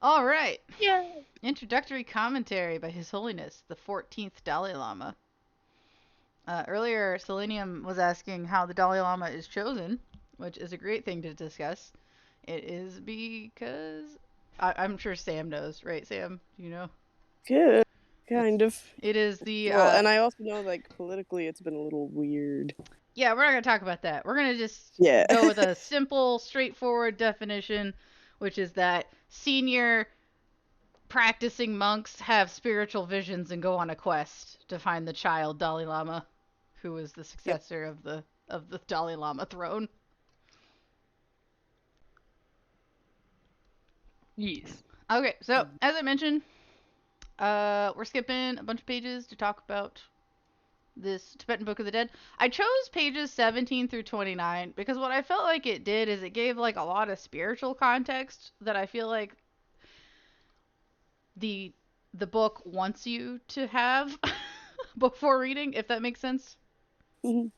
All right. Yeah. Introductory commentary by His Holiness the 14th Dalai Lama. Earlier, Selenium was asking how the Dalai Lama is chosen, which is a great thing to discuss. It is because I'm sure Sam knows, right? Sam, do you know? Good. It's Kind of. it is the Well, and I also know, like, politically it's been a little weird. yeah. We're not gonna talk about that. We're gonna just Yeah. go with a simple, straightforward definition, which is that senior practicing monks have spiritual visions and go on a quest to find the child Dalai Lama, who is the Yep. successor of the Dalai Lama throne. Yes. Okay, so as I mentioned, we're skipping a bunch of pages to talk about this Tibetan Book of the Dead. I chose pages 17 through 29 because what I felt like it did is it gave like a lot of spiritual context that I feel like the the book wants you to have before reading, if that makes sense. Mhm.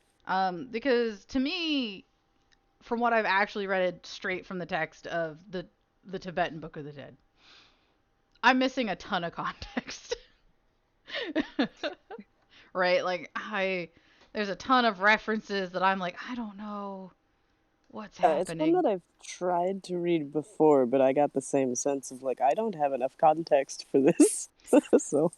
Because to me, from what I've actually read straight from the text of the Tibetan Book of the Dead, I'm missing a ton of context. Right? Like there's a ton of references that I'm like, I don't know what's It's one happening. that I've tried to read before, but I got the same sense of, like, I don't have enough context for this. So,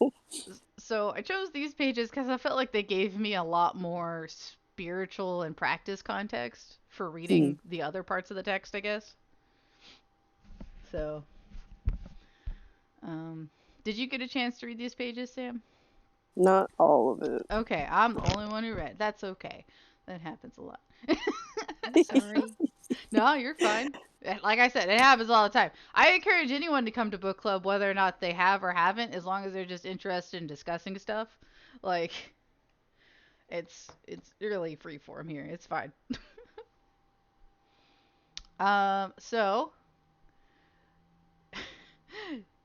So I chose these pages because I felt like they gave me a lot more spiritual and practice context for mhm. reading the other parts of the text, I guess. So, um, did you get a chance to read these pages, Sam? Not all of Okay, I'm the only one who read. That's okay. That happens a lot. it. Sorry. No, you're fine. Like I said, it happens all the time. I encourage anyone to come to book club, whether or not they have or haven't, as long as they're just interested in discussing stuff. Like it's really free form here. It's fine. So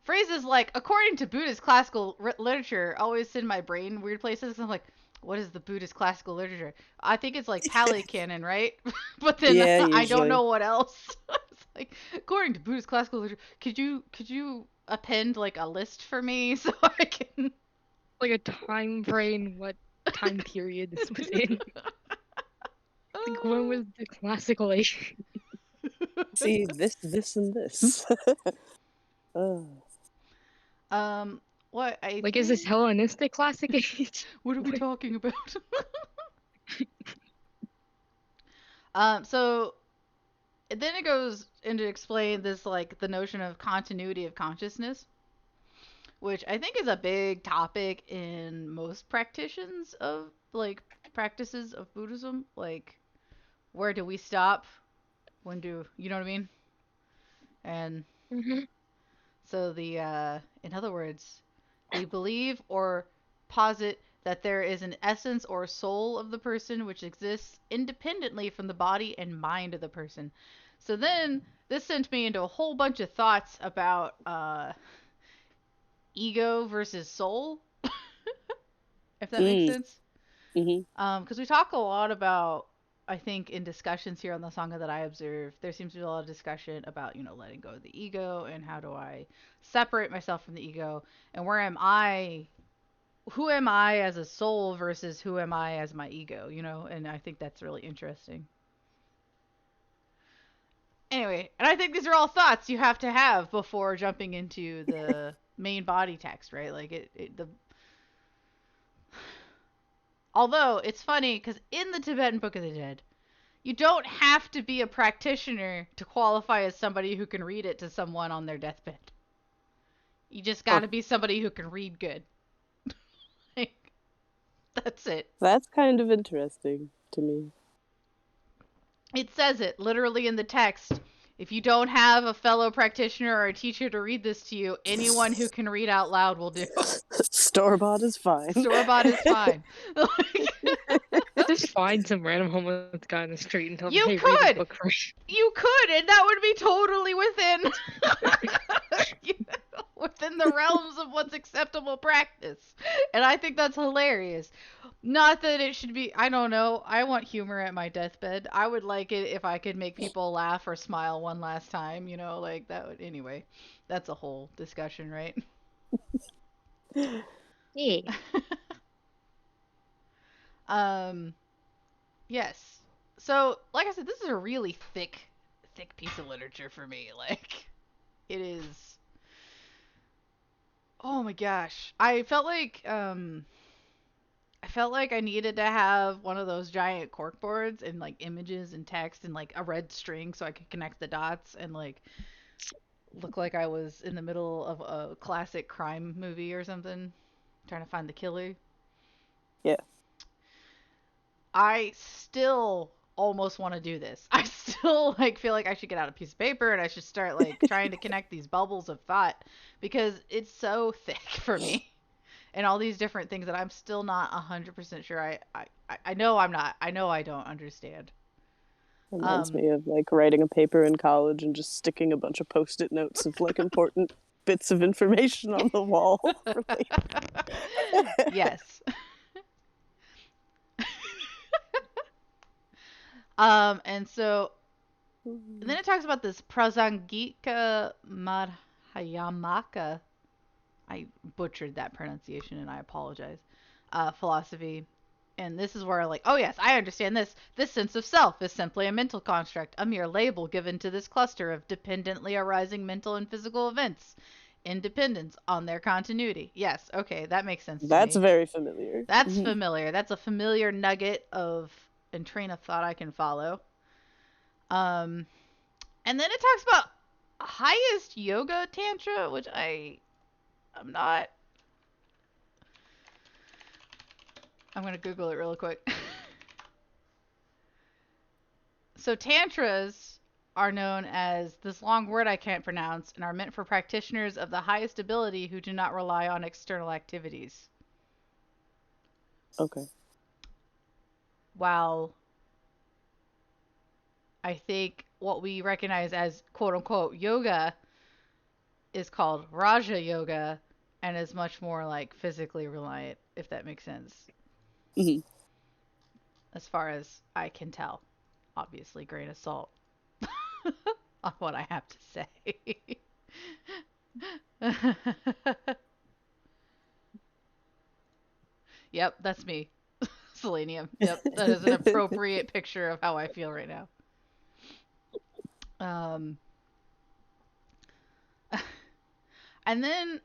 phrases like according to Buddhist classical literature always send my brain in weird places. I'm like, what is the Buddhist classical literature? I think it's like Pali Canon, right? But then Yeah, I don't usually. know what else. It's like according to Buddhist classical literature, could you append like a list for me so I can Like a time frame, what time period this was in. Like when was the classical age? See, this, and this. Oh. um what I Like is this think Hellenistic classic age? what are we What? talking about? So then it goes into explain this like the notion of continuity of consciousness, which I think is a big topic in most practitioners of like practices of Buddhism. Like, where do we stop? When do you know what I mean? And Hmm. so in other words, they believe or posit that there is an essence or soul of the person which exists independently from the body and mind of the person. So then this sent me into a whole bunch of thoughts about ego versus soul, if that makes Mm. sense. Hmm. Because we talk a lot about, I think, in discussions here on the Sangha that I observe, there seems to be a lot of discussion about, letting go of the ego and how do I separate myself from the ego and who am I as a soul versus who am I as my ego, and I think that's really interesting. Anyway, and I think these are all thoughts you have to have before jumping into the main body text, right? Like the although it's funny because in the Tibetan Book of the Dead, you don't have to be a practitioner to qualify as somebody who can read it to someone on their deathbed. You just got Huh. to be somebody who can read good. Like, that's it. That's kind of interesting to me. It says it literally in the text. If you don't have a fellow practitioner or a teacher to read this to you, anyone who can read out loud will do. Store bought is fine. Store bought is fine. Like, Just find some random homeless guy on the street and tell him, you hey, read this could. book for me. You could, and that would be totally within within the realms of what's acceptable practice. And I think that's hilarious. Not that it should be, I don't know. I want humor at my deathbed. I would like it if I could make people laugh or smile one last time, like that would, anyway. That's a whole discussion, right? Yeah. um, yes. So, like I said, this is a really thick piece of literature for me. Like, it is. Oh my gosh. I felt like I needed to have one of those giant cork boards and like images and text and like a red string so I could connect the dots and like look like I was in the middle of a classic crime movie or something, trying to find the killer. Yeah. I still almost want to do this. I still like feel like I should get out a piece of paper and I should start like trying to connect these bubbles of thought because it's so thick for me. And all these different things that I'm still not 100% sure I know I'm not. I know I don't understand. Reminds Um me of like writing a paper in college and just sticking a bunch of post-it notes of like important bits of information on the wall for later. yes. And then it talks about this Prasangika Madhyamaka. I butchered that pronunciation and I apologize. Philosophy. And this is where, like, oh yes, I understand this. This sense of self is simply a mental construct, a mere label given to this cluster of dependently arising mental and physical events. Independence on their continuity. Yes, okay, that makes sense to That's me. very familiar. That's familiar. That's a familiar nugget of and train of thought I can follow. Um, and then it talks about highest yoga tantra, which I'm not. I'm gonna Google it real quick. So tantras are known as this long word I can't pronounce and are meant for practitioners of the highest ability who do not rely on external activities. Okay. While I think what we recognize as quote unquote yoga is called Raja Yoga and is much more like physically reliant, if that makes sense. Mm-hmm. As far as I can tell. Obviously, grain of salt on what I have to say. Yep, that's me. Selenium. Yep, that is an appropriate picture of how I feel right now. Um, and then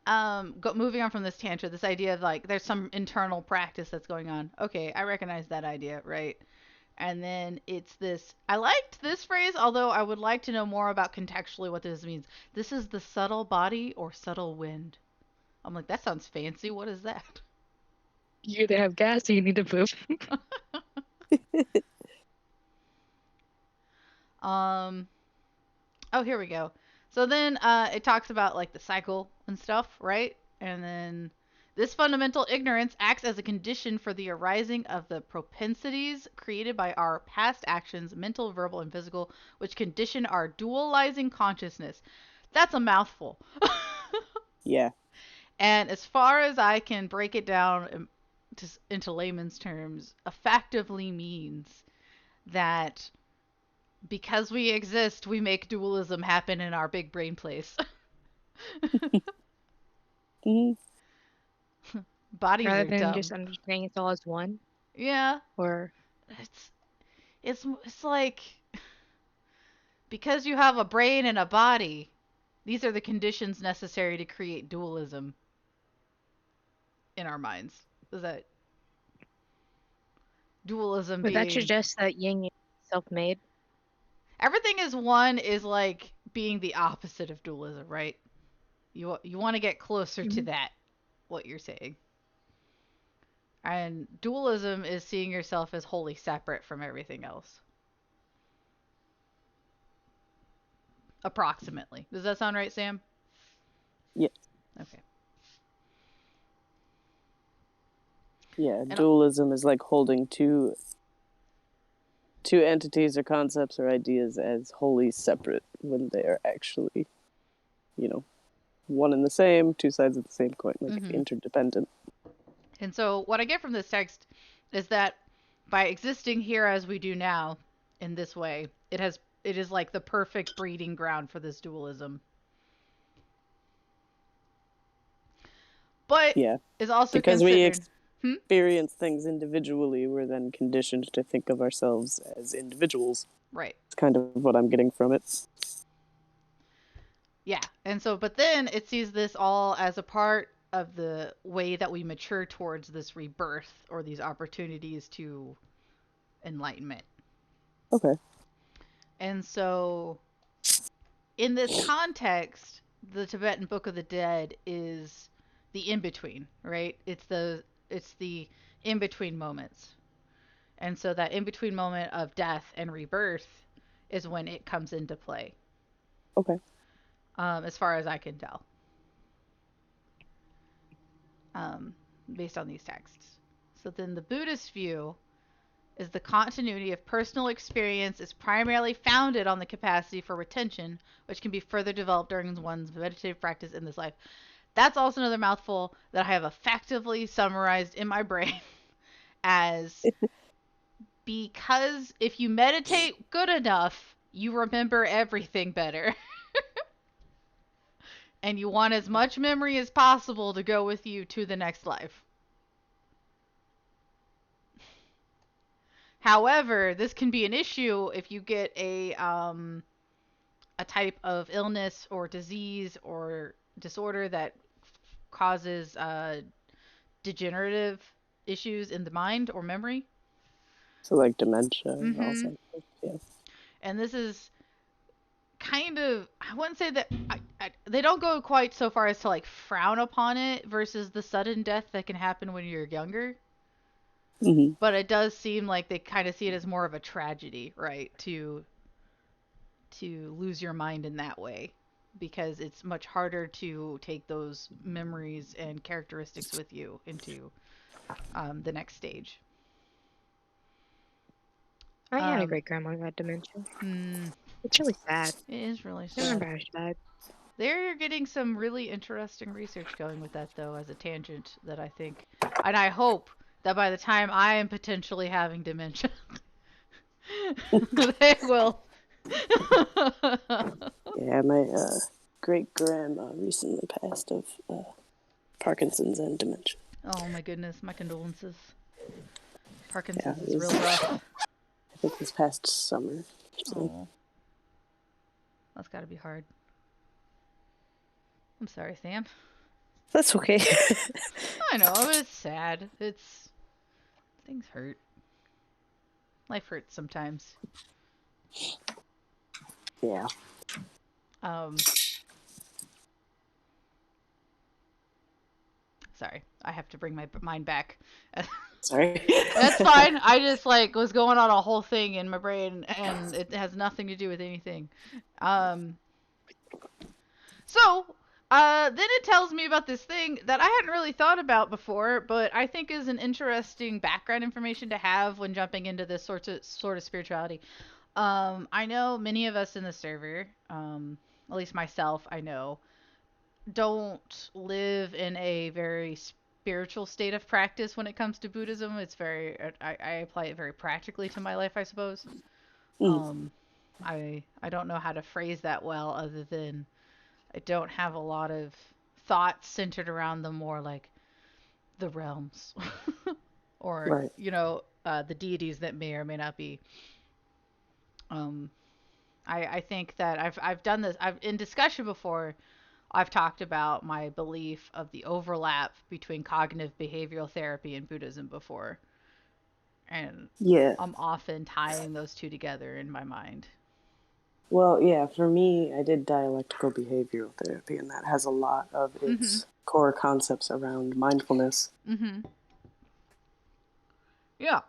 moving on from this tantra, this idea of like there's some internal practice that's going on. Okay, I recognize that idea, right? And then it's this. I liked this phrase, although I would like to know more about contextually what this means. This is the subtle body or subtle wind. I'm like, that sounds fancy. What is that? You either have gas or you need to poop. um. Oh, here we go. So then it talks about like the cycle and stuff, right? And then this fundamental ignorance acts as a condition for the arising of the propensities created by our past actions, mental, verbal, and physical, which condition our dualizing consciousness. That's a mouthful. Yeah. And as far as I can break it down into layman's terms, effectively means that because we exist, we make dualism happen in our big brain place. Mm-hmm. Bodies Rather are than just dumb. understanding it's all as one. Yeah, Or it's it's like because you have a brain and a body, these are the conditions necessary to create dualism in our minds. Is that dualism would that being suggest that yin is self-made? everything is one is like being the opposite of dualism, right? You want to get closer to Mhm. that what you're saying. And dualism is seeing yourself as wholly separate from everything else. Approximately. Does that sound right, Sam? Yeah. Okay. Yeah. And Dualism is like holding two entities or concepts or ideas as wholly separate when they are actually, one and the same, two sides of the same coin, like mm-hmm. interdependent. And so what I get from this text is that by existing here as we do now, in this way, it is like the perfect breeding ground for this dualism. But Yeah. is also Because we considered. experience things individually, we're then conditioned to think of ourselves as individuals. Right. It's kind of what I'm getting from it. Yeah. And so, but then it sees this all as a part of the way that we mature towards this rebirth or these opportunities to enlightenment. Okay. And so, in this context, the Tibetan Book of the Dead is the in between, right? It's the in between moments. And so that in between moment of death and rebirth is when it comes into play. Okay. As far as I can tell. Based on these texts. So then the Buddhist view is the continuity of personal experience is primarily founded on the capacity for retention, which can be further developed during one's meditative practice in this life. That's also another mouthful that I have effectively summarized in my brain as because if you meditate good enough, you remember everything better. And you want as much memory as possible to go with you to the next life. However, this can be an issue if you get a type of illness or disease or disorder that causes degenerative issues in the mind or memory. So like dementia and Mm-hmm. Alzheimer's. Yeah. And this is kind of, I wouldn't say that they don't go quite so far as to like frown upon it versus the sudden death that can happen when you're younger. Mm-hmm. But it does seem like they kind of see it as more of a tragedy, right? To lose your mind in that way because it's much harder to take those memories and characteristics with you into the next stage. I had a great grandma who had dementia. It's really sad. It is really I sad. remember how she died. They're getting some really interesting research going with that, though, as a tangent that I think, and I hope that by the time I am potentially having dementia, they will. Yeah, my great grandma recently passed of Parkinson's and dementia. Oh my goodness, my condolences. Yeah, Parkinson's is real rough. I think this past summer. So. Oh, that's got to be hard. I'm sorry, Sam. That's okay. I know, it's sad. Things hurt. Life hurts sometimes. Yeah. Sorry, I have to bring my mind back. Sorry. That's fine. I just like was going on a whole thing in my brain, and it has nothing to do with anything. So then it tells me about this thing that I hadn't really thought about before, but I think is an interesting background information to have when jumping into this sort of spirituality. I know many of us in the server, at least myself, I know, don't live in a very spiritual state of practice when it comes to Buddhism. It's very, I apply it very practically to my life, I suppose. I don't know how to phrase that well other than I don't have a lot of thoughts centered around the more like the realms or, right. The deities that may or may not be. I think that I've done this. I've in discussion before. I've talked about my belief of the overlap between cognitive behavioral therapy and Buddhism before. And yeah. I'm often tying those two together in my mind. Well, yeah, for me, I did dialectical behavioral therapy, and that has a lot of its core concepts around mindfulness. Yeah.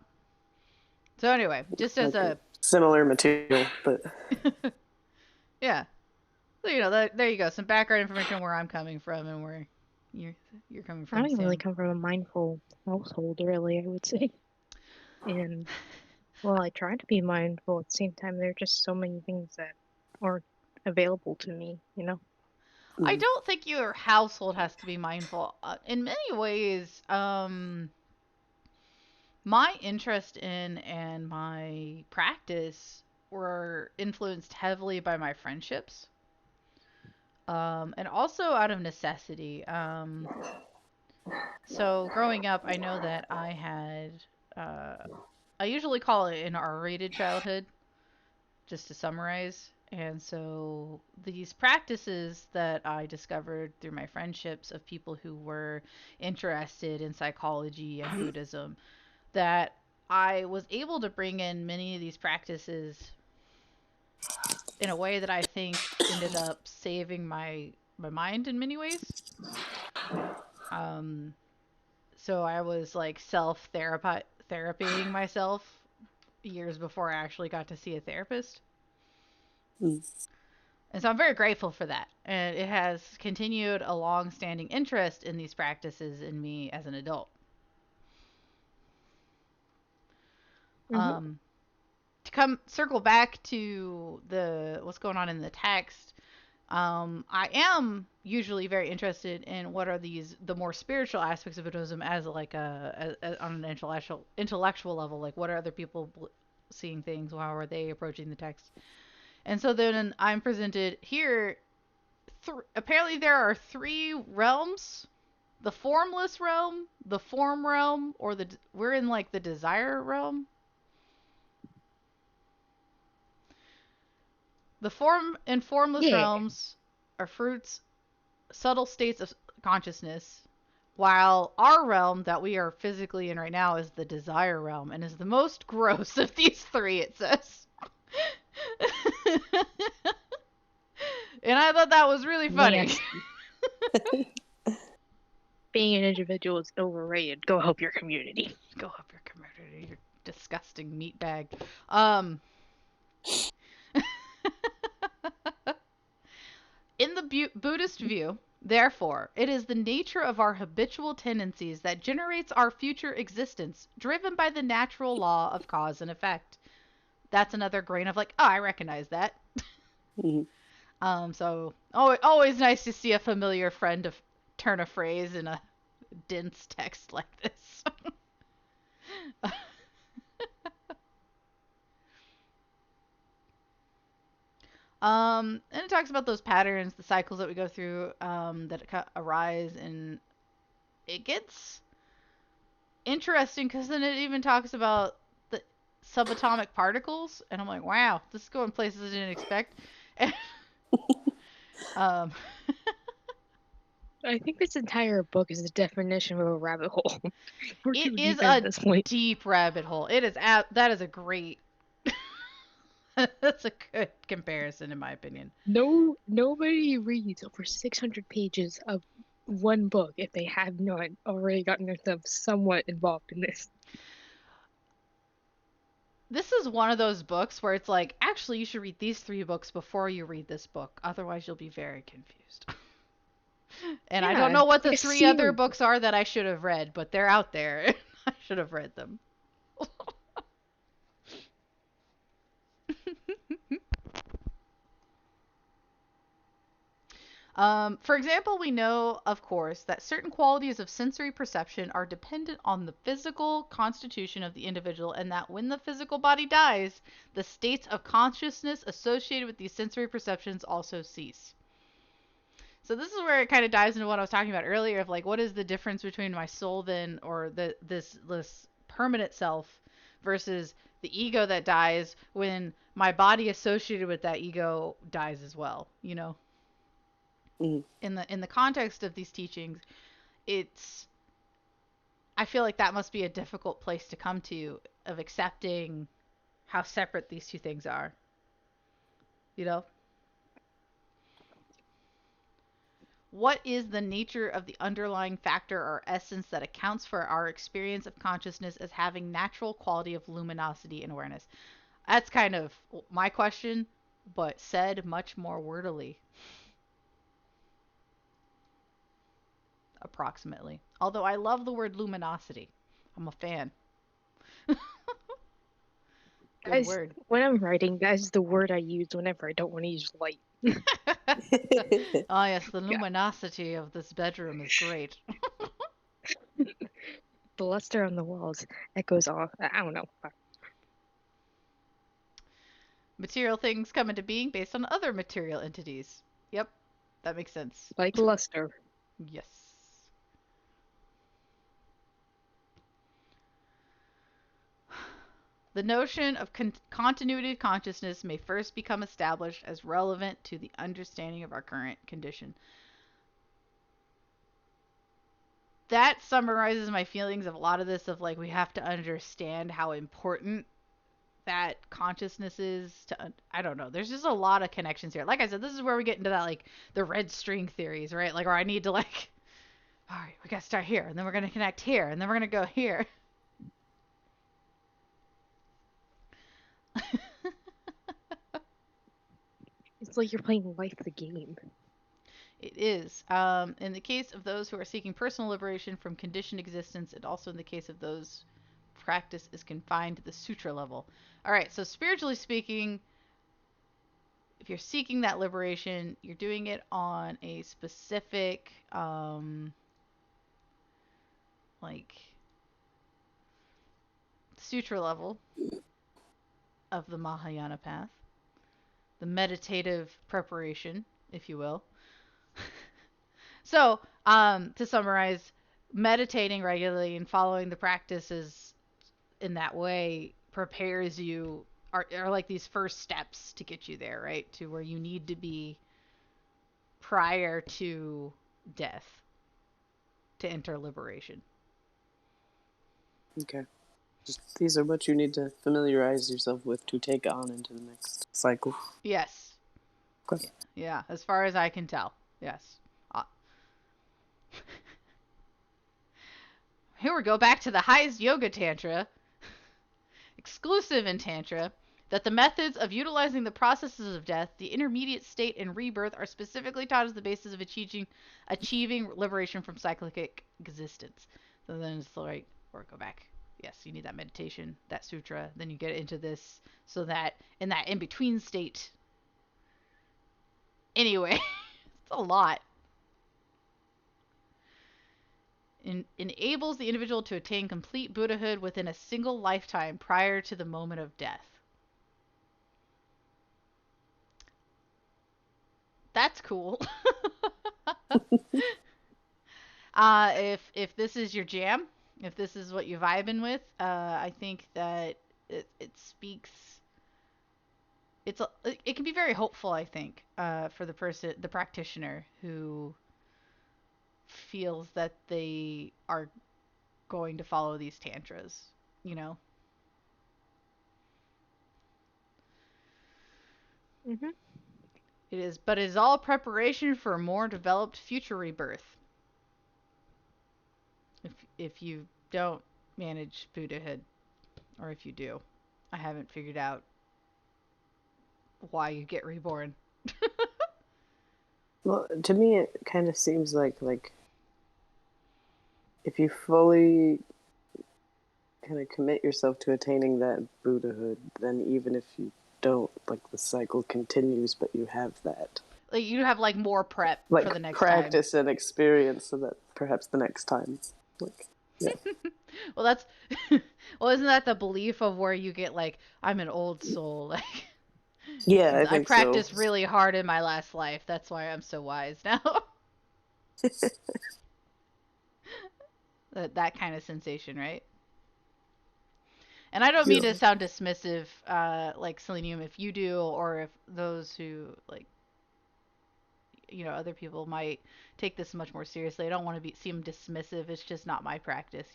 So anyway, just as like a similar material, but yeah. So there you go, some background information where I'm coming from and where you're coming from. I don't even really Sam. come from a mindful household, really, I would say. And, well, I try to be mindful. At the same time, there are just so many things that aren't available to me, I don't think your household has to be mindful. In many ways, My interest in and my practice were influenced heavily by my friendships, and also out of necessity. So growing up, I know that I had, I usually call it an R-rated childhood, just to summarize. And so these practices that I discovered through my friendships of people who were interested in psychology and Buddhism, that I was able to bring in many of these practices in a way that I think ended up saving my mind in many ways. Um, so I was like therapying myself years before I actually got to see a therapist. Mm. And so I'm very grateful for that. And it has continued a long standing interest in these practices in me as an adult. Mm-hmm. To come circle back to the what's going on in the text, I am usually very interested in what are the more spiritual aspects of Buddhism as like on an intellectual level, like what are other people seeing things, how are they approaching the text, and so then I'm presented here. Apparently, there are three realms: the formless realm, the form realm, or we're in like the desire realm. The form and formless Yeah. realms are fruits, subtle states of consciousness, while our realm that we are physically in right now is the desire realm and is the most gross of these three, it says. And I thought that was really funny. Nasty. Being an individual is overrated. Go help your community. Go help your community, you disgusting meatbag. In the Buddhist view, therefore, it is the nature of our habitual tendencies that generates our future existence, driven by the natural law of cause and effect. That's another grain of like, oh, I recognize that. So always nice to see a familiar friend turn a phrase in a dense text like this. And it talks about those patterns, the cycles that we go through, that arise, and it gets interesting because then it even talks about the subatomic particles, and I'm like, wow, this is going places I didn't expect. um, I think this entire book is the definition of a rabbit hole. We're it too is deep in at a this point. deep rabbit hole. It is that is a great. That's a good comparison, in my opinion. Nobody reads over 600 pages of one book if they have not already gotten themselves somewhat involved in this. This is one of those books where it's like, actually, you should read these three books before you read this book. Otherwise, you'll be very confused. And I don't Yeah, know what it's the like a three other series. books are that I should have read, but they're out there. I should have read them. For example, we know, of course, that certain qualities of sensory perception are dependent on the physical constitution of the individual, and that when the physical body dies, the states of consciousness associated with these sensory perceptions also cease. So this is where it kind of dives into what I was talking about earlier of like, what is the difference between my soul then, or this permanent self, versus the ego that dies when my body associated with that ego dies as well, you know? Mm. In the context of these teachings, it's I feel like that must be a difficult place to come to, of accepting how separate these two things are, you know? What is the nature of the underlying factor or essence that accounts for our experience of consciousness as having natural quality of luminosity and awareness? That's kind of my question, but said much more wordily. Approximately. Although I love the word luminosity. I'm a fan. Good Guys, word. when I'm writing, that is the word I use whenever I don't want to use light. Oh yes, the Yeah. luminosity of this bedroom is great. The luster on the walls echoes off. I don't know. Material things come into being based on other material entities. Yep, that makes sense. Like luster. Yes. The notion of continuity of consciousness may first become established as relevant to the understanding of our current condition. That summarizes my feelings of a lot of this, of like, we have to understand how important that consciousness is to, I don't know, there's just a lot of connections here. Like I said, this is where we get into that, like, the red string theories, right? Like, or I need to, like, all right, we gotta start here, and then we're gonna connect here, and then we're gonna go here. It's like you're playing Life the Game. It is. In the case of those who are seeking personal liberation from conditioned existence, and also in the case of those, practice is confined to the sutra level. All right, so spiritually speaking, if you're seeking that liberation, you're doing it on a specific, like, sutra level of the Mahayana path, the meditative preparation, if you will. So, to summarize, meditating regularly and following the practices in that way prepares you, are like these first steps to get you there, right? To where you need to be prior to death to enter liberation. Okay. Just, these are what you need to familiarize yourself with to take on into the next cycle. Yes. Okay. Yeah, as far as I can tell. Yes. Here we go back to the highest yoga tantra, exclusive in tantra, that the methods of utilizing the processes of death, the intermediate state, and rebirth are specifically taught as the basis of achieving liberation from cyclic existence. So then it's like, or go back. Yes, you need that meditation, that sutra. Then you get into this, so that in that in between state. Anyway, it's a lot. Enables the individual to attain complete Buddhahood within a single lifetime prior to the moment of death. That's cool. If this is your jam, if this is what you're vibing with, I think that it speaks. It can be very hopeful, I think, for the practitioner who feels that they are going to follow these tantras, you know. Mm-hmm. But it is all preparation for a more developed future rebirth. If you don't manage Buddhahood, or if you do, I haven't figured out why you get reborn. Well, to me, it kind of seems like if you fully kind of commit yourself to attaining that Buddhahood, then even if you don't, like, the cycle continues, but you have that. Like, you have like more prep Like, for the next practice time. and experience, so that perhaps the next time, like, yeah. Well, that's well, isn't that the belief of where you get like, I'm an old soul, like, Yeah, I I think practiced so. really hard in my last life. That's why I'm so wise now. That kind of sensation, right? And I don't mean Yeah. to sound dismissive, like Selenium, if you do, or if those who, like, other people might take this much more seriously. I don't want to seem dismissive. It's just not my practice,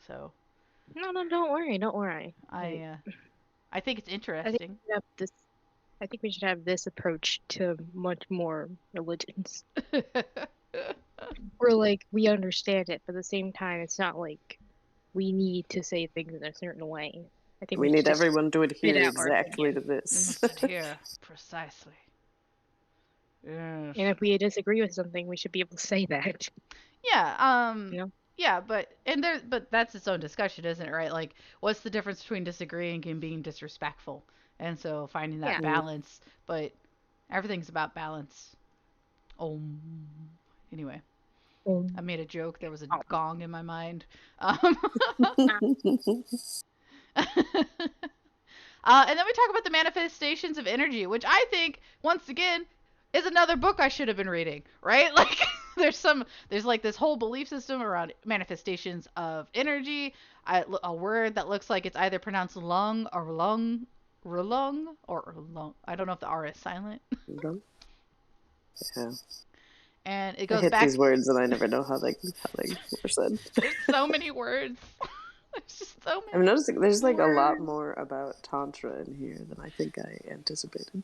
So No, don't worry, don't worry. I think it's I think interesting. we have this. I think we should have this approach to much more religions. Where like we understand it, but at the same time, it's not like we need to say things in a certain way. I think we We should need just everyone to spit adhere out our exactly opinion. to We this. must adhere precisely. Yes. And if we disagree with something, we should be able to say that. Yeah. You know? Yeah, but that's its own discussion, isn't it? Right? Like, what's the difference between disagreeing and being disrespectful? And so finding that Yeah. balance. But everything's about balance. Oh. Anyway. I made a joke. There was a Oh. gong in my mind. And then we talk about the manifestations of energy, which I think, once again, is another book I should have been reading, right? Like, there's like this whole belief system around manifestations of energy. A word that looks like it's either pronounced lung or lung, rulung or lung. I don't know if the R is silent. Yeah. And it I goes hit these back. words and I never know how they were said. There's so many words. There's just so I'm many noticing there's like a lot words. more about Tantra in here than I think I anticipated.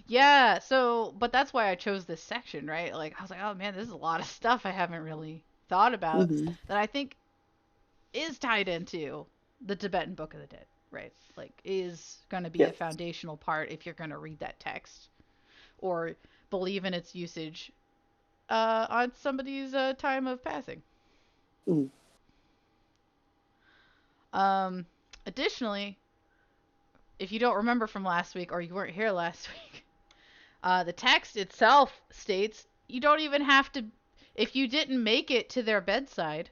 Yeah, so, but that's why I chose this section, right? Like, I was like, oh man, this is a lot of stuff I haven't really thought about Mm-hmm. that I think is tied into the Tibetan Book of the Dead, right? Like, is going to be a Yep. foundational part if you're going to read that text or believe in its usage on somebody's time of passing. Mm. Um, Additionally, if you don't remember from last week or you weren't here last week, the text itself states you don't even have to, if you didn't make it to their bedside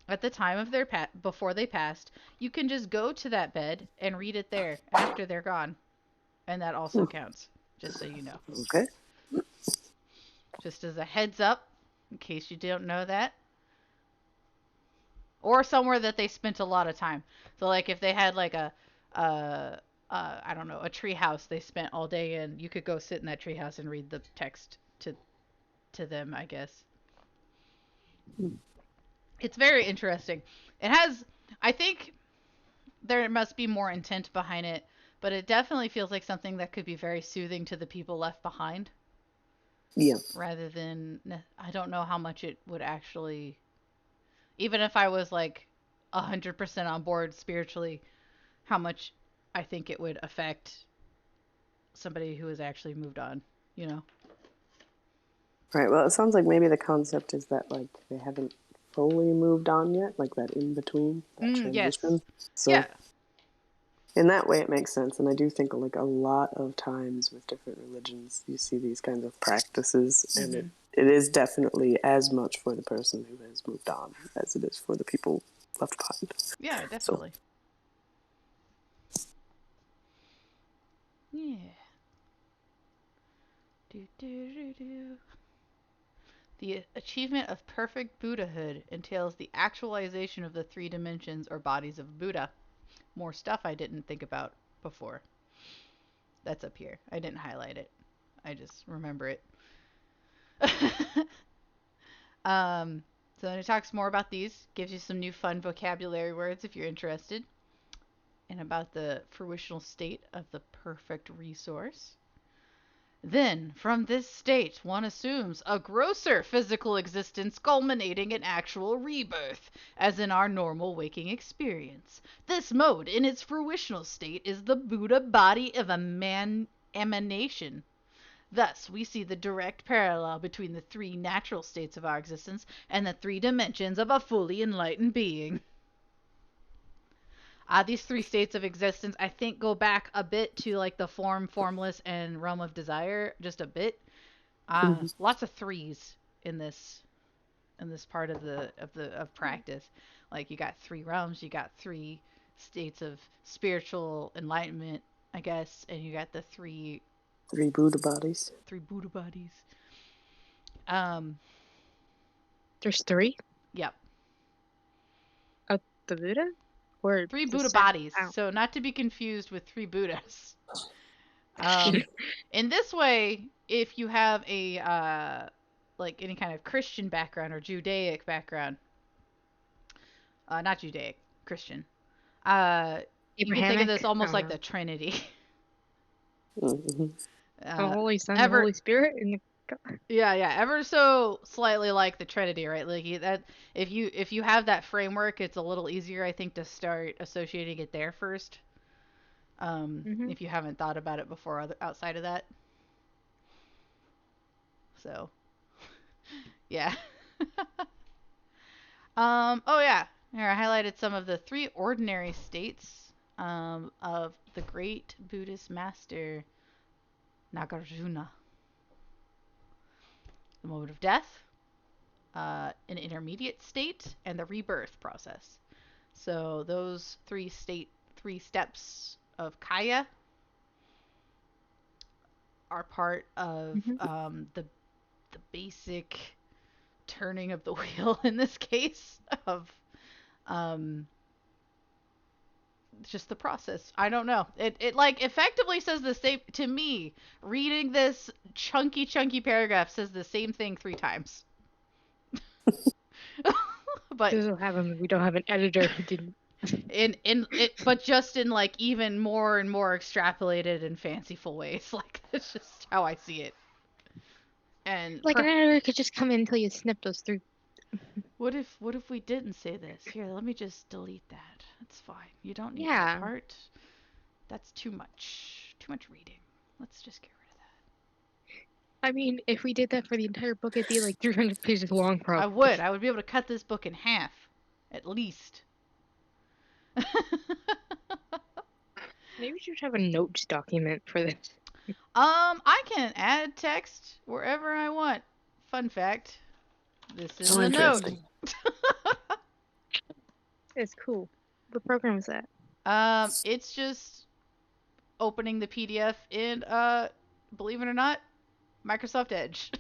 at the time of their before they passed, you can just go to that bed and read it there after they're gone, and that also counts. Just so you know. Okay. Just as a heads up, in case you don't know that, or somewhere that they spent a lot of time. So like if they had like a I don't know, a tree house they spent all day in, you could go sit in that tree house and read the text to them, I guess. Mm. It's very interesting. It has, I think there must be more intent behind it, but it definitely feels like something that could be very soothing to the people left behind Yeah. rather than, I don't know how much it would actually, even if I was like 100% on board spiritually, how much I think it would affect somebody who has actually moved on, you know? Right. Well, it sounds like maybe the concept is that like they haven't fully moved on yet, like that in between, that Yes. transition. So Yeah. in that way, it makes sense. And I do think like a lot of times with different religions, you see these kinds of practices, and Mm-hmm. it is definitely as much for the person who has moved on as it is for the people left behind. Yeah, So definitely. Yeah. Do, do, do, do. The achievement of perfect Buddhahood entails the actualization of the three dimensions or bodies of Buddha. More stuff I didn't think about before. That's up here. I didn't highlight it. I just remember it. um, so then it talks more about these, gives you some new fun vocabulary words if you're interested, and about the fruitional state of the perfect resource. Then, from this state, one assumes a grosser physical existence culminating in actual rebirth, as in our normal waking experience. This mode, in its fruitional state, is the Buddha body of a man emanation. Thus, we see the direct parallel between the three natural states of our existence and the three dimensions of a fully enlightened being. These three states of existence, I think, go back a bit to like the form, formless, and realm of desire, just a bit. Lots of threes in this part of the practice. Like you got three realms, you got three states of spiritual enlightenment, I guess, and you got the three Buddha bodies. Buddha bodies. Um, There's three yep, of the Buddha? Or three the Buddha seven? bodies. Oh. So not to be confused with three Buddhas. Um, in this way, if you have a like any kind of Christian background or Judaic background, not Judaic, Christian, you can think of this Abrahamic? I almost don't like know. the Trinity. Mm-hmm. The uh, Holy Son, the ever, Holy Spirit, and the yeah, ever so slightly like the Trinity, right? Like that, if you have that framework, it's a little easier, I think, to start associating it there first. Mhm. If you haven't thought about it before, outside of that. So, yeah. Oh yeah. Here I highlighted some of the three ordinary states of the great Buddhist master Nagarjuna. The mode of death, an intermediate state, and the rebirth process. So those three steps of Kaya are part of the basic turning of the wheel in this case of just the process. I don't know. It like effectively says the same to me. Reading this chunky paragraph says the same thing 3 times. But we don't have an editor who didn't. but just in like even more and more extrapolated and fanciful ways. Like that's just how I see it. And Like an editor could just come in until you snip those through. What if we didn't say this? Here, let me just delete that. That's fine. You don't need Yeah. that part. That's too much. Too much reading. Let's just get rid of that. I mean, if we did that for the entire book, it'd be like 300 pages long, probably. I would. I would be able to cut this book in half, at least. Maybe we should have a notes document for this. I can add text wherever I want. Fun fact. This is a note. It's cool. What program is that? It's just opening the PDF in believe it or not, Microsoft Edge.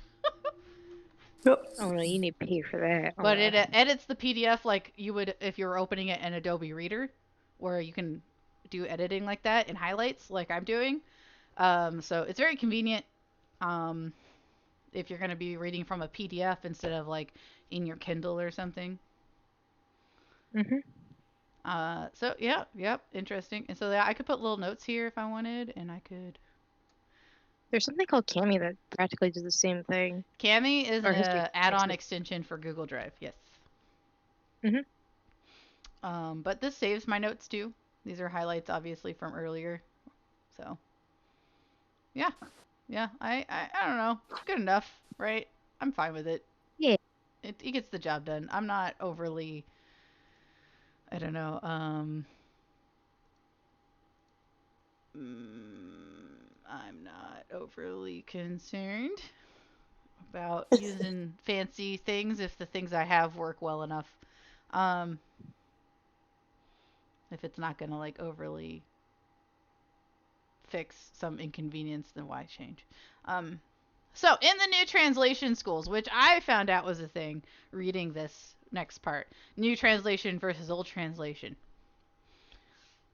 Yep. Oh no, you need to pay for that. But it edits the PDF like you would if you were opening it in Adobe Reader, where you can do editing like that in highlights, like I'm doing. So it's very convenient. If you're going to be reading from a PDF instead of like in your Kindle or something. So yep, interesting. And so I could put little notes here if I wanted, and I could. There's something called Cami that practically does the same thing. Cami is an add-on extension for Google Drive. Yes. But this saves my notes too. These are highlights, obviously, from earlier. So. Yeah. I don't know. Good enough, right? I'm fine with it. Yeah. It gets the job done. I'm not overly. I don't know. I'm not overly concerned about using fancy things if the things I have work well enough. If it's not gonna like overly fix some inconvenience, then why change? So in the new translation schools, which I found out was a thing reading this next part, new translation versus old translation.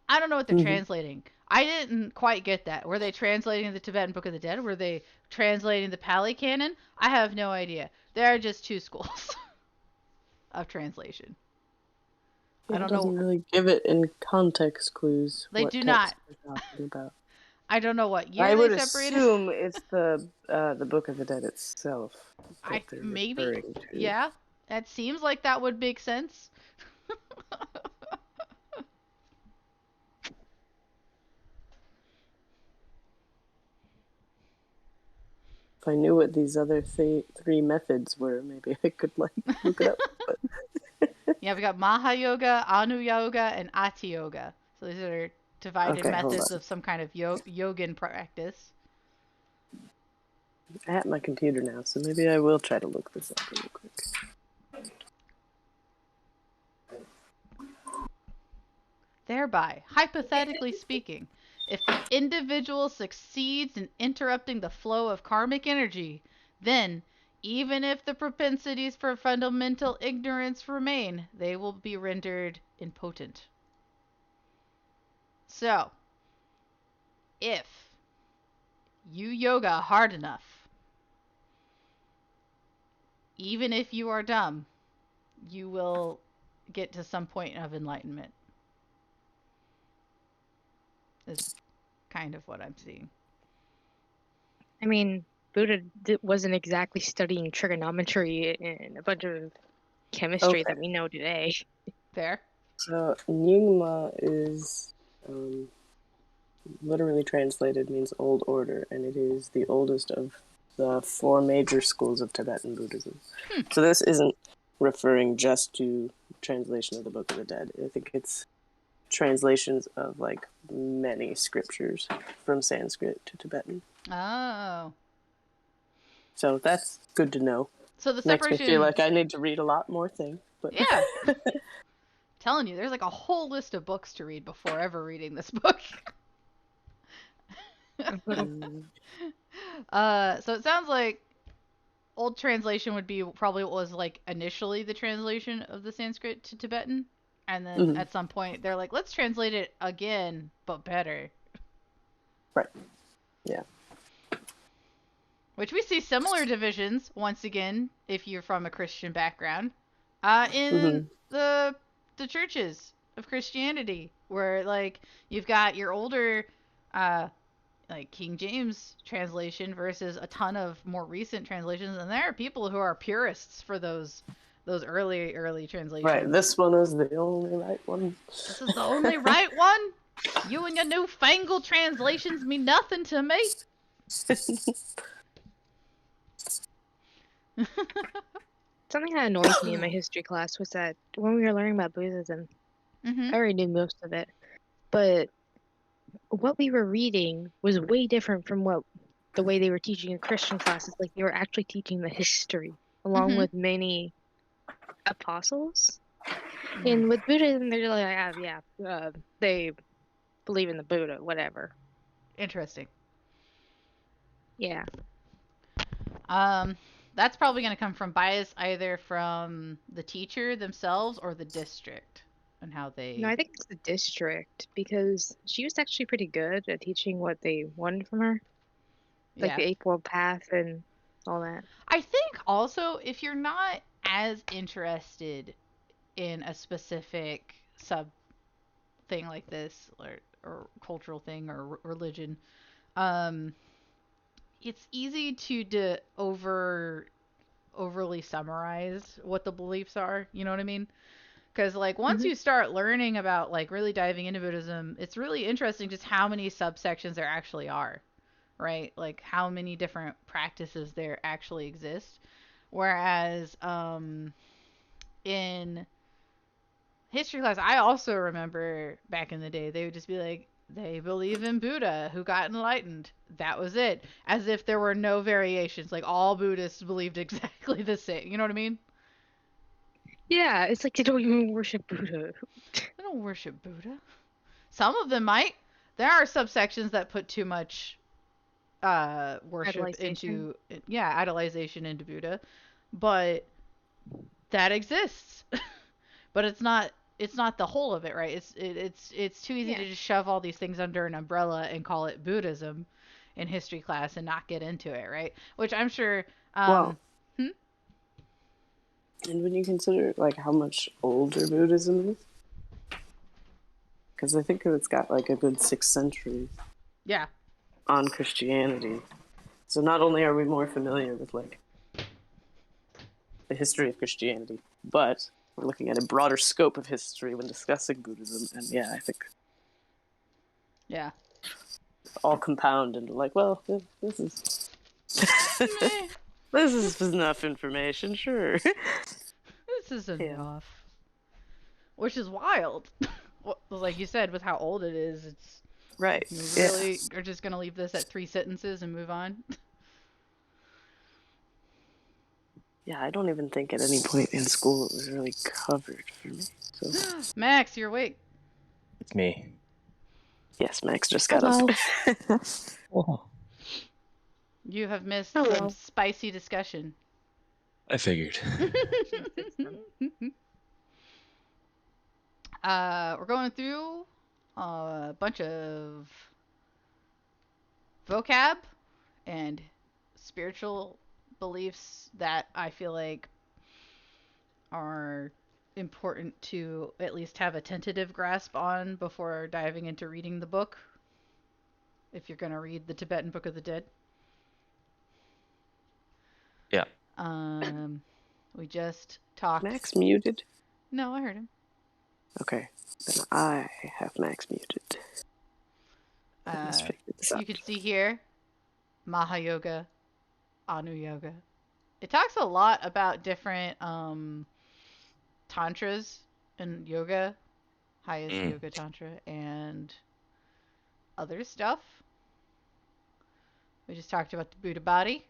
I don't know what they're translating. I didn't quite get that. Were they translating the Tibetan Book of the Dead? Were they translating the Pali Canon? I have no idea. There are just 2 schools of translation. Yeah, I don't it doesn't know. really give it in context clues. They what do text not. we're talking about. I don't know what year I would they separated. assume it's the Book of the Dead itself. Maybe. Yeah, that seems like that would make sense. If I knew what these other 3 methods were, maybe I could like look it up. Yeah, we got Maha Yoga, Anu Yoga, and Ati Yoga. So these are divided methods of some kind of yogin practice. I'm at my computer now, so maybe I will try to look this up really quick. Thereby, hypothetically speaking, if the individual succeeds in interrupting the flow of karmic energy, then, even if the propensities for fundamental ignorance remain, they will be rendered impotent. So, if you yoga hard enough, even if you are dumb, you will get to some point of enlightenment. Is kind of what I'm seeing. I mean, Buddha wasn't exactly studying trigonometry and a bunch of chemistry that we know today. Fair. So, Nyingma is literally translated means old order, and it is the oldest of the 4 major schools of Tibetan Buddhism. So this isn't referring just to translation of the Book of the Dead. I think it's translations of like many scriptures from Sanskrit to Tibetan. Oh. So that's good to know. So the Makes me feel separation, like I need to read a lot more things. But yeah, telling you, there's like a whole list of books to read before ever reading this book. Mm, So it sounds like old translation would be probably what was like initially the translation of the Sanskrit to Tibetan, and then mhm. at some point they're like, let's translate it again, but better. Right. Yeah. Which we see similar divisions once again if you're from a Christian background, in Hmm. the churches of Christianity, where like you've got your older uh, like King James translation versus a ton of more recent translations, and there are people who are purists for those early Right. translations. This one is the only right one. This is the only right one. You and your newfangled translations mean nothing to me. Something that annoys me in my history class was that when we were learning about Buddhism, Mhm. I already knew most of it, but what we were reading was way different from what the way they were teaching in Christian classes. Like they were actually teaching the history along Mhm. with many apostles. Mhm. And with Buddhism, they're like, they believe in the Buddha, whatever. Interesting. Yeah. Um, that's probably going to come from bias either from the teacher themselves or the district and how No, they. I think it's the district because she was actually pretty good at teaching what they wanted from her, like Yeah. the Eightfold Path and all that. I think also if you're not as interested in a specific sub thing like this or cultural thing or religion, um, it's easy to overly summarize what the beliefs are. You know what I mean? Because like once Hmm. you start learning about like really diving into Buddhism, it's really interesting just how many subsections there actually are, right? Like how many different practices there actually exist. Whereas in history class, I also remember back in the day they would just be like, they believe in Buddha who got enlightened. That was it, as if there were no variations. Like all Buddhists believed exactly the same. You know what I mean? Yeah, it's like they don't even worship Buddha. They don't worship Buddha. Some of them might. There are subsections that put too much worship Idolization. into, yeah, idolization into Buddha, but that exists. But it's not the whole of it, right? It's too easy Yeah. to just shove all these things under an umbrella and call it Buddhism in history class and not get into it, right? Which I'm sure. Well, Hmm? and when you consider like how much older Buddhism is, because I think it's got like a good 6 centuries Yeah. on Christianity. So not only are we more familiar with like the history of Christianity, but we're looking at a broader scope of history when discussing Buddhism. And yeah, I think Yeah. all compound into like, well, this is Meh. this is enough information, sure. This is Yeah. enough. Which is wild. Like you said, with how old it is, it's Right. you Yeah. really are just gonna leave this at 3 sentences and move on. Yeah, I don't even think at any point in school it was really covered for me. So Max, you're awake. It's me. yes, Max just got Hello. up. Oh, You have missed some Hello. spicy discussion. I figured. We're going through a bunch of vocab and spiritual beliefs that I feel like are important to at least have a tentative grasp on before diving into reading the book. If you're going to read the Tibetan Book of the Dead. Yeah. Um, we just talked. Max muted? No, I heard him. Okay. Then I have Max muted. Let's Uh, figure this you out. can see here Maha Yoga, Anu Yoga. It talks a lot about different tantras and yoga, highest Mm. yoga tantra, and other stuff. We just talked about the Buddha body.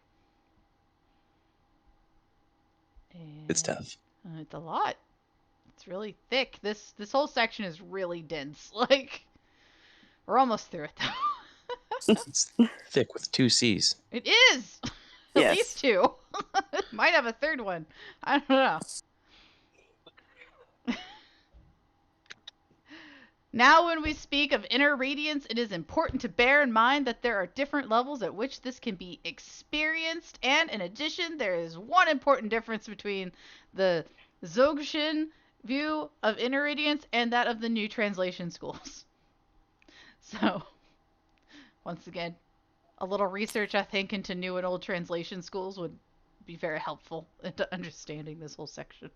It's tough. It's a lot. It's really thick. This whole section is really dense. Like, we're almost through it though. It's thick with 2 C's. It is. At Yes. least 2. Might have a third one. I don't know. Now, when we speak of inner radiance, it is important to bear in mind that there are different levels at which this can be experienced, and in addition, there is one important difference between the Dzogchen view of inner radiance and that of the new translation schools. So, once again, a little research, I think, into new and old translation schools would be very helpful into understanding this whole section.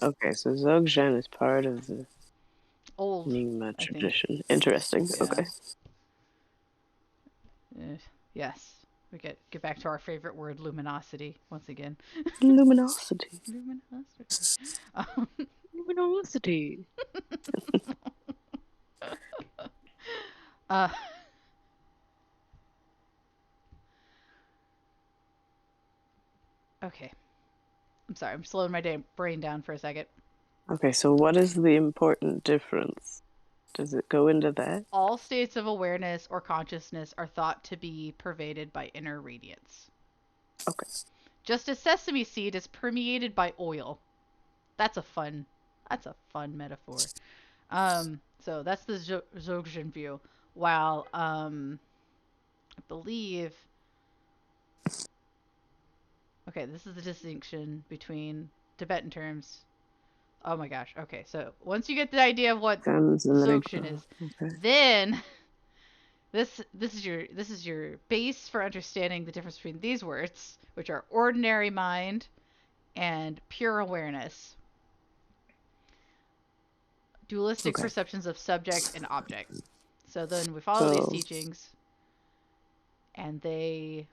Okay, so Dzogchen is part of the Old Nyingma I think. tradition. Interesting. Yeah. Okay. Yes. We get back to our favorite word, luminosity, once again. Luminosity. Luminosity. Luminosity. Uh, okay. I'm sorry. I'm slowing my brain down for a second. Okay, so what is the important difference? Does it go into that? All states of awareness or consciousness are thought to be pervaded by inner radiance. Okay. Just as sesame seed is permeated by oil. That's a fun metaphor. So that's the Dzogchen view. While I believe, okay, this is the distinction between Tibetan terms. Oh my gosh. Okay, so once you get the idea of what Dzogchen is, Okay. then this is your base for understanding the difference between these words, which are ordinary mind and pure awareness. Dualistic Okay. perceptions of subject and object. So then we follow these teachings, and they...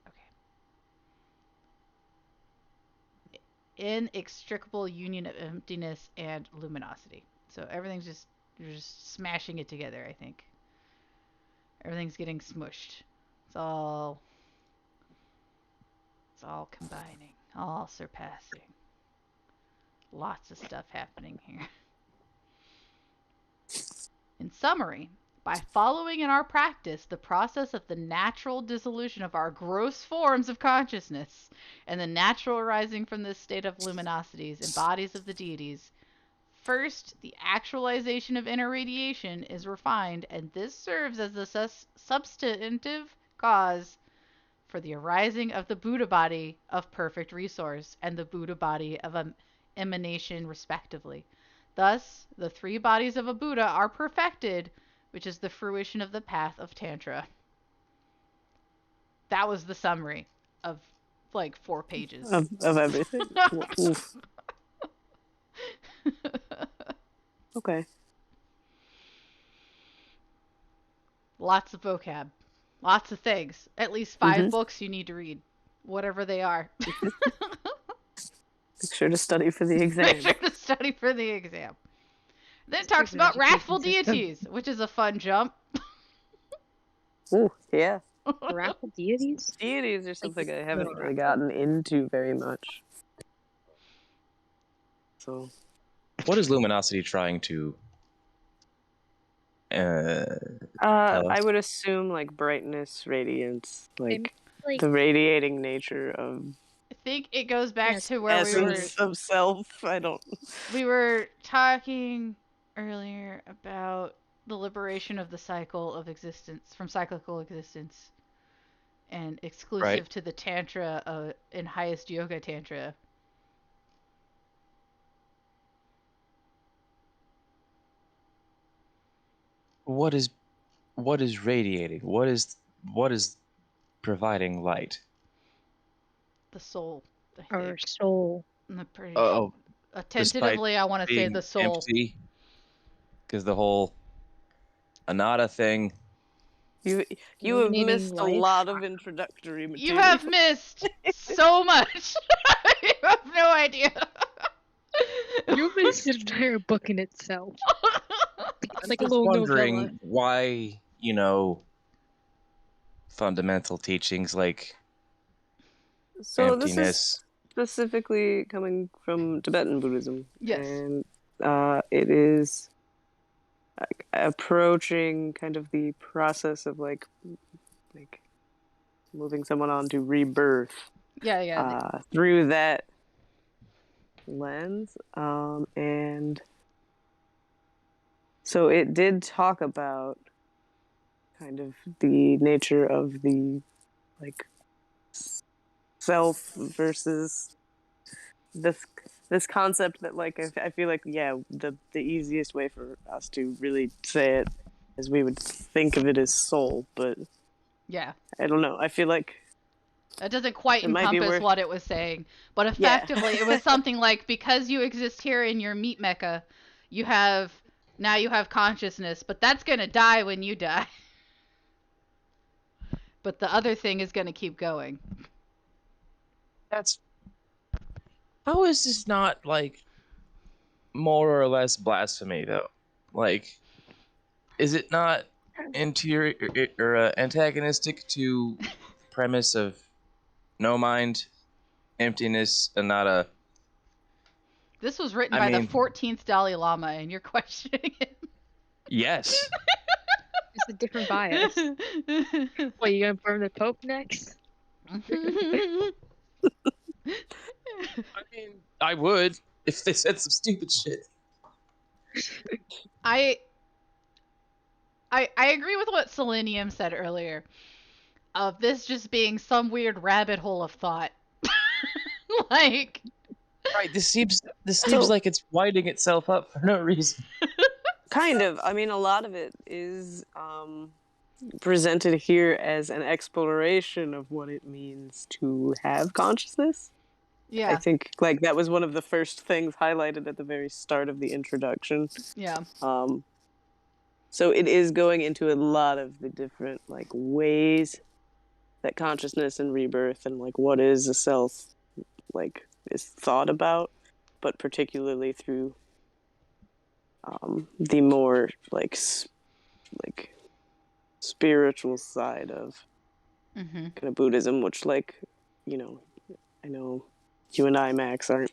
Okay. Inextricable union of emptiness and luminosity. So everything's you're just smashing it together, I think. Everything's getting smushed. It's all combining, all surpassing. Lots of stuff happening here. In summary, by following in our practice the process of the natural dissolution of our gross forms of consciousness and the natural arising from this state of luminosities and bodies of the deities, first, the actualization of inner radiation is refined, and this serves as the substantive cause for the arising of the Buddha body of perfect resource and the Buddha body of emanation, respectively. Thus, the 3 bodies of a Buddha are perfected, which is the fruition of the path of Tantra. That was the summary of like 4 pages. Of everything. Oof. Okay. Lots of vocab. Lots of things. At least 5 books you need to read. Whatever they are. Make sure to study for the exam. Make sure to study for the exam. Then it talks about wrathful deities, which is a fun jump. Ooh, yeah. Wrathful deities? Deities are something I haven't really gotten into very much. So, What is luminosity trying to I would assume like brightness, radiance, like the radiating nature of I think it goes back to where essence of self. I don't. We were talking earlier about the liberation of the cycle of existence from cyclical existence, and exclusive to the tantra in highest yoga tantra. What is radiating? What is providing light? The soul. Our soul. Tentatively, I want to say the soul. Because the whole Anatta thing. You have missed a lot of introductory material. You have missed so much. You have no idea. You missed an entire book in itself. I'm like just wondering why, fundamental teachings like So this is emptiness. specifically coming from Tibetan Buddhism. Yes. And it is like approaching kind of the process of like moving someone on to rebirth Yeah. through that lens. And so it did talk about kind of the nature of the like self versus this concept that like I feel like the easiest way for us to really say it is we would think of it as soul, but Yeah. I don't know. I feel like That doesn't quite it might be encompass worth. what it was saying, but effectively it was something like, because you exist here in your meat mecca, you have consciousness, but that's gonna die when you die. But the other thing is gonna keep going. That's how is this not like more or less blasphemy though? Like, is it not interior or antagonistic to the premise of no mind, emptiness, anatta? This was written I by the mean, 14th Dalai Lama, and you're questioning it. yes. It's a different bias. What, you gonna burn the Pope next? I mean, I would if they said some stupid shit. I agree with what Selenium said earlier, of this just being some weird rabbit hole of thought. Like, Right. This seems So like it's winding itself up for no reason. kind of. I mean, a lot of it is presented here as an exploration of what it means to have consciousness. I yeah, think like that was one of the first things highlighted at the very start of the introduction. yeah, So it is going into a lot of the different like ways that consciousness and rebirth and like what is a self like is thought about, but particularly through the more like spiritual side of mm-hmm. kind of Buddhism, which like you know I know you and I, Max, aren't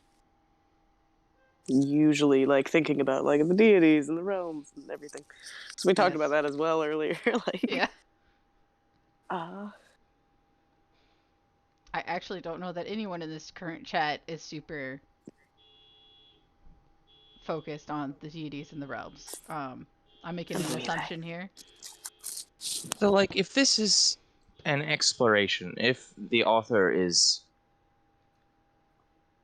usually like thinking about like the deities and the realms and everything. So we talked Yes. about that as well earlier. Like, Yeah. uh, I actually don't know that anyone in this current chat is super focused on the deities and the realms. I'm making an assumption here. So, like, if this is an exploration, if the author is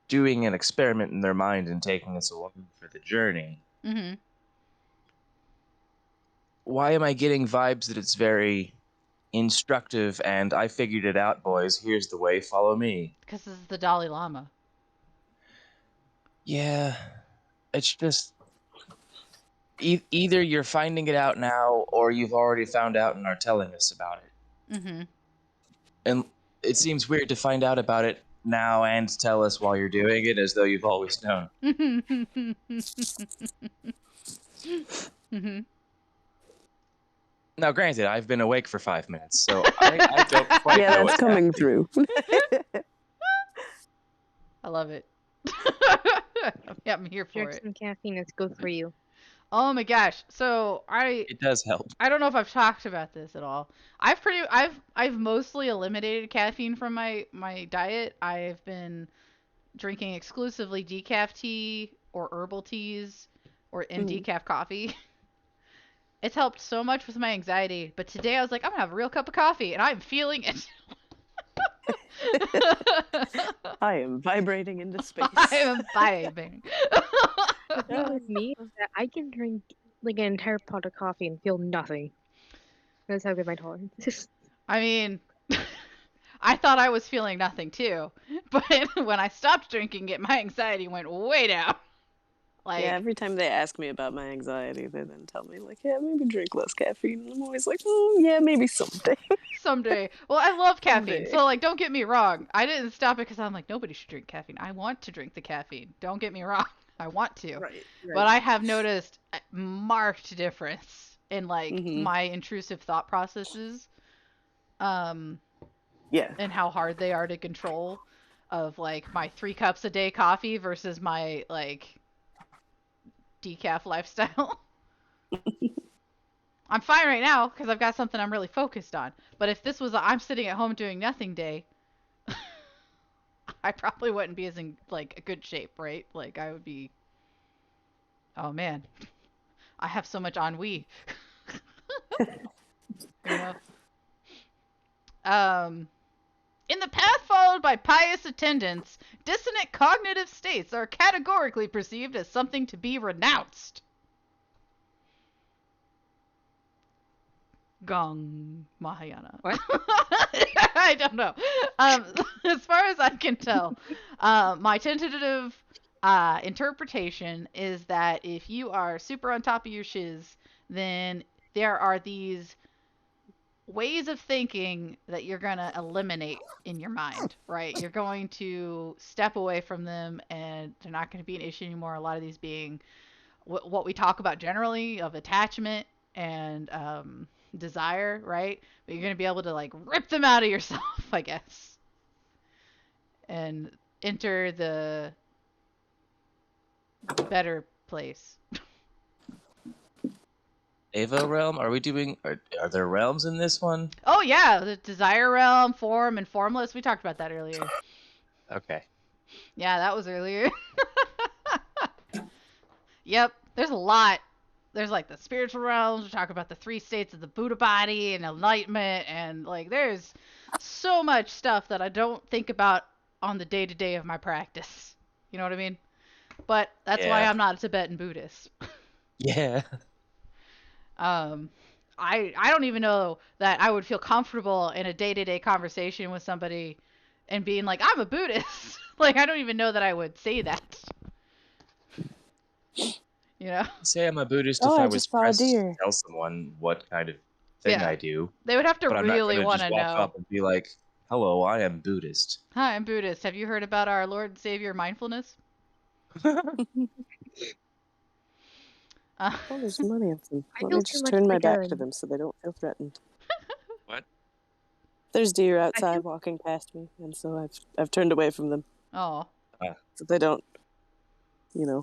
doing an experiment in their mind and taking us along for the journey, Mm-hmm. why am I getting vibes that it's very instructive and I figured it out, boys, here's the way, follow me? Because this is the Dalai Lama. Yeah, it's just either you're finding it out now or you've already found out and are telling us about it. Mm-hmm. And it seems weird to find out about it now and tell us while you're doing it as though you've always known. Mm-hmm. Now, granted, I've been awake for 5 minutes, so I don't quite yeah, know that's what's coming happening. through. I love it. I'm here for Drink it. some caffeine, it's good for you. Oh my gosh. So It does help. I don't know if I've talked about this at all. I've mostly eliminated caffeine from my diet. I've been drinking exclusively decaf tea or herbal teas and decaf coffee. It's helped so much with my anxiety, but today I was like, I'm gonna have a real cup of coffee, and I'm feeling it. I am vibrating into space. I am vibing. The thing with me is that I can drink like an entire pot of coffee and feel nothing. That's how good my tolerance is. I mean, I thought I was feeling nothing too, but when I stopped drinking it, my anxiety went way down. Like, Yeah, every time they ask me about my anxiety, they then tell me like, yeah, maybe drink less caffeine. And I'm always like, yeah, maybe someday. someday. Well, I love caffeine, Someday. so like, don't get me wrong. I didn't stop it because I'm like, nobody should drink caffeine. I want to drink the caffeine. Don't get me wrong. I want to. Right. But I have noticed a marked difference in like Mhm. my intrusive thought processes Yeah. and how hard they are to control, of like my 3 cups a day coffee versus my like decaf lifestyle. I'm fine right now because I've got something I'm really focused on. But if this was a I'm sitting at home doing nothing day, I probably wouldn't be as in like a good shape, right? Like I would be, oh man, I have so much ennui. You know. In the path followed by pious attendants, dissonant cognitive states are categorically perceived as something to be renounced. Gong Mahayana. What? I don't know. As far as I can tell, my tentative interpretation is that if you are super on top of your shiz, then there are these ways of thinking that you're going to eliminate in your mind, right? You're going to step away from them and they're not going to be an issue anymore. A lot of these being what we talk about generally of attachment and desire, right? But you're going to be able to like rip them out of yourself, I guess, and enter the better place. Ava realm? Are we doing? Are there realms in this one? Oh yeah, the desire realm, form, and formless. We talked about that earlier. Okay. Yeah, that was earlier. Yep, there's a lot. There's like the spiritual realms. We talk about the 3 states of the Buddha body and enlightenment, and like there's so much stuff that I don't think about on the day to day of my practice. You know what I mean? But that's why Yeah. I'm not a Tibetan Buddhist. Yeah. I don't even know that I would feel comfortable in a day-to-day conversation with somebody and being like, I'm a Buddhist. Like, I don't even know that I would say that. You know? Say I'm a Buddhist Oh, if I I was just saw a pressed to deer. tell someone what kind of thing Yeah. I do, They would have to but I'm not really going to want just to walk know. up and be like, "Hello, I am Buddhist." Hi, I'm Buddhist. Have you heard about our Lord and Savior mindfulness? Uh, Oh, there's money of them. I Let feel me too just much turn my like back a. to them so they don't feel threatened. What? There's deer I outside feel walking past me, and so I've turned away from them oh. so they don't,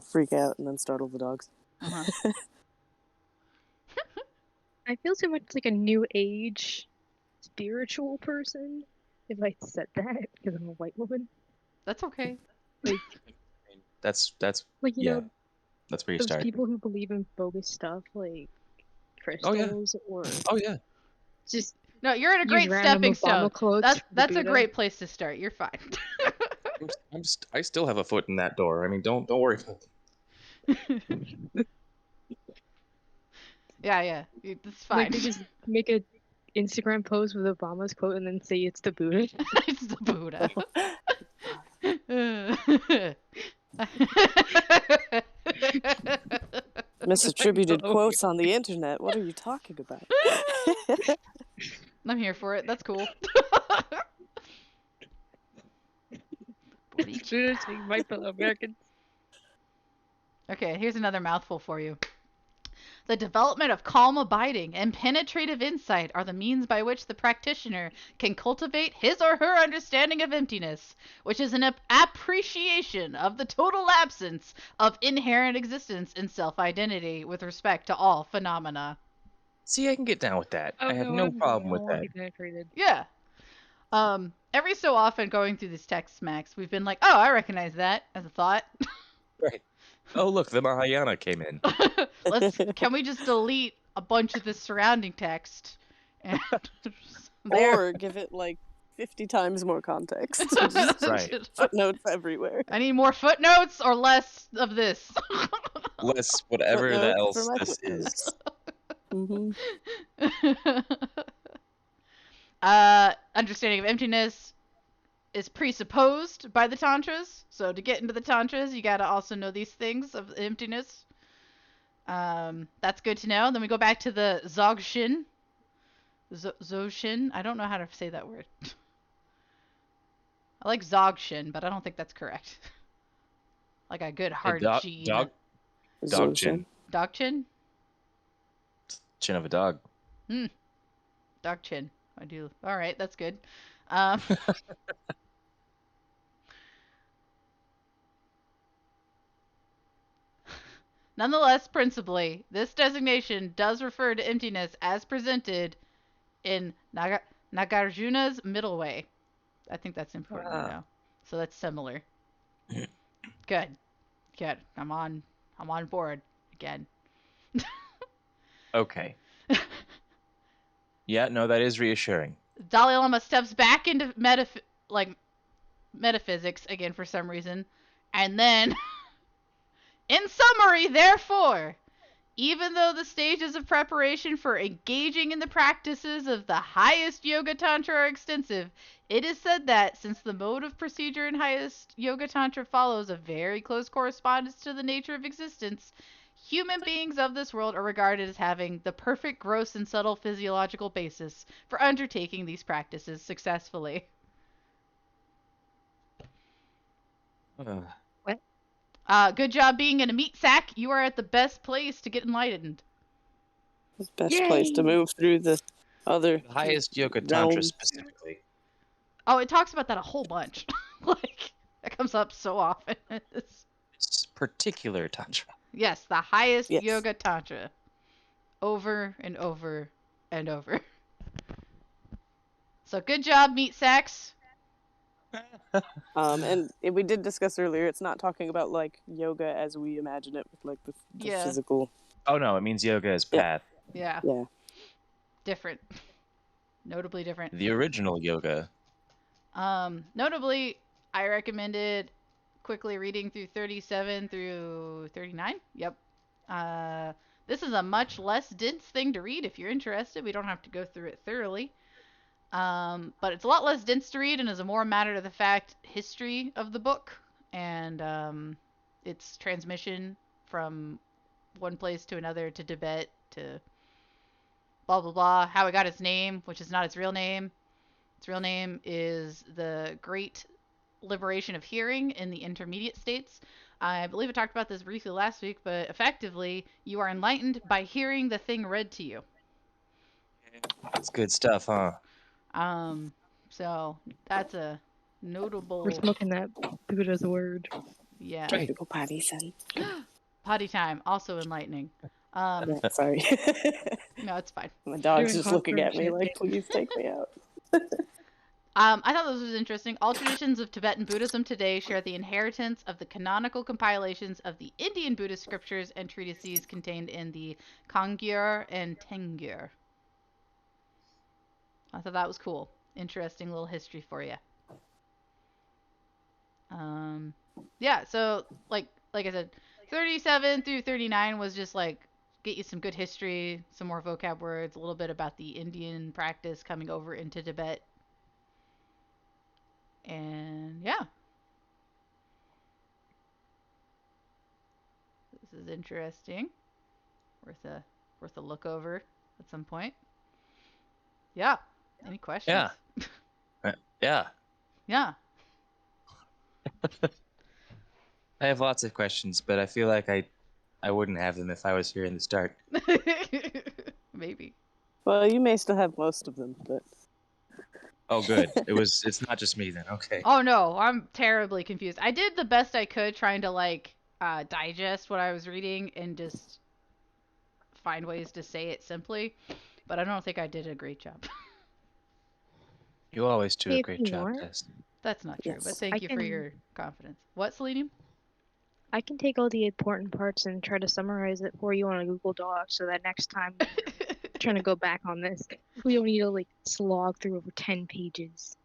freak out and then startle the dogs. Uh-huh. I feel too much like a new age spiritual person if I said that because I'm a white woman. That's okay. Like That's like yeah. That's where you those start. people who believe in bogus stuff like Oh yeah. crystals or Oh yeah. just No, you're in a use great random stepping Obama stone. quotes for the That's a Buddha. great place to start. You're fine. I still have a foot in that door. I mean, don't worry about it. Yeah. It's Like fine. they just make a Instagram post with Obama's quote and then say it's the Buddha. It's the Buddha. Misattributed Oh, quotes on the internet. What are you talking about? I'm here for it. That's cool. Buddha saying my fellow Americans. Okay, here's another mouthful for you. The development of calm abiding and penetrative insight are the means by which the practitioner can cultivate his or her understanding of emptiness, which is an appreciation of the total absence of inherent existence in self-identity with respect to all phenomena. See, I can get down with that. Oh I have no, no I'm problem with I wanna that. be penetrated. Yeah. Every so often going through these texts, Max, we've been like, oh, I recognize that as a thought. Right. Oh, look, the Mahayana came in. Can we just delete a bunch of the surrounding text and Or give it like 50 times more context. Just Right. footnotes everywhere. I need more footnotes or less of this. Less whatever the Footnote for else my this footnotes. is. Understanding of emptiness is presupposed by the tantras. So to get into the tantras, you got to also know these things of emptiness. That's good to know. Then we go back to the Dzogchen. Dzogchen. I don't know how to say that word. I like Dzogchen, but I don't think that's correct. Like a good hard G. Dog chin. Dog chin? Chin of a dog. Dog chin. I do. All right, that's good. Um, Nonetheless, principally, this designation does refer to emptiness as presented in Nagarjuna's Middle Way. I think that's important to know. So that's similar. Good. Good. I'm on board again. Okay. Yeah, no, that is reassuring. Dalai Lama steps back into metaphysics again for some reason, and then, in summary, therefore, even though the stages of preparation for engaging in the practices of the highest Yoga Tantra are extensive, it is said that since the mode of procedure in highest Yoga Tantra follows a very close correspondence to the nature of existence, human beings of this world are regarded as having the perfect gross and subtle physiological basis for undertaking these practices successfully. What? Good job being in a meat sack. You are at the best place to get enlightened. The best place to move through the other The highest Yoga Tantra realms. specifically. Oh, it talks about that a whole bunch. Like, that comes up so often. It's particular Tantra. Yes, the highest Yes. Yoga Tantra. Over and over and over. So good job, meat sacks. And we did discuss earlier, it's not talking about like yoga as we imagine it with like the Yeah. physical. Oh no, it means yoga as path. Yeah, Yeah. different. Notably different. The original yoga. Notably, I recommended quickly reading through 37 through 39. Yep. This is a much less dense thing to read if you're interested. We don't have to go through it thoroughly. But it's a lot less dense to read and is a more matter of the fact history of the book and its transmission from one place to another, to Tibet, to blah blah blah, how it got its name, which is not its real name. Its real name is the Great Liberation of Hearing in the Intermediate States. I believe I talked about this briefly last week, but effectively, you are enlightened by hearing the thing read to you. That's good stuff, huh? So that's a notable. We're smoking that Buddha's word. Yeah. Try to go potty, son. Potty time, also enlightening. Yeah, sorry. No, it's fine. My dog's Doing just looking at me awkward like, shit. please take me out. I thought this was interesting. All traditions of Tibetan Buddhism today share the inheritance of the canonical compilations of the Indian Buddhist scriptures and treatises contained in the Kangyur and Tengyur. I thought that was cool. Interesting little history for you. Yeah, so like I said, 37 through 39 was just like get you some good history, some more vocab words, a little bit about the Indian practice coming over into Tibet. And yeah. This is interesting. Worth a look over at some point. Yeah. Any questions? Yeah. Yeah. Yeah. I have lots of questions, but I feel like I wouldn't have them if I was here in the start. Maybe. Well, you may still have most of them, but Oh, good. It's not just me then. Okay. Oh no, I'm terribly confused. I did the best I could trying to digest what I was reading and just find ways to say it simply, but I don't think I did a great job. You always do a If great you job, want. Tess. That's not true, Yes. but thank I you for can- your confidence. What, Selenium? I can take all the important parts and try to summarize it for you on a Google Doc so that next time we're trying to go back on this, we don't need to like slog through over 10 pages.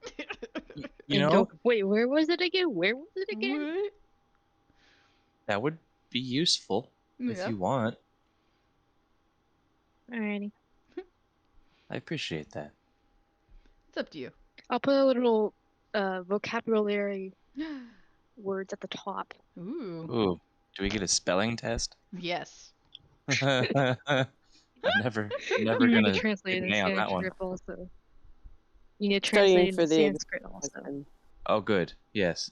You and know, go, wait, where was it again? Where was it again? What? that would be useful if Yeah. you want. Alrighty. I appreciate that. It's up to you. I'll put a little vocabulary words at the top. Ooh. Ooh, do we get a spelling test? Yes. I'm never You need gonna to translate get it an in A on that one. Sanskrit also. You need to studying translate it for into the Sanskrit also. exam. Oh, good. Yes.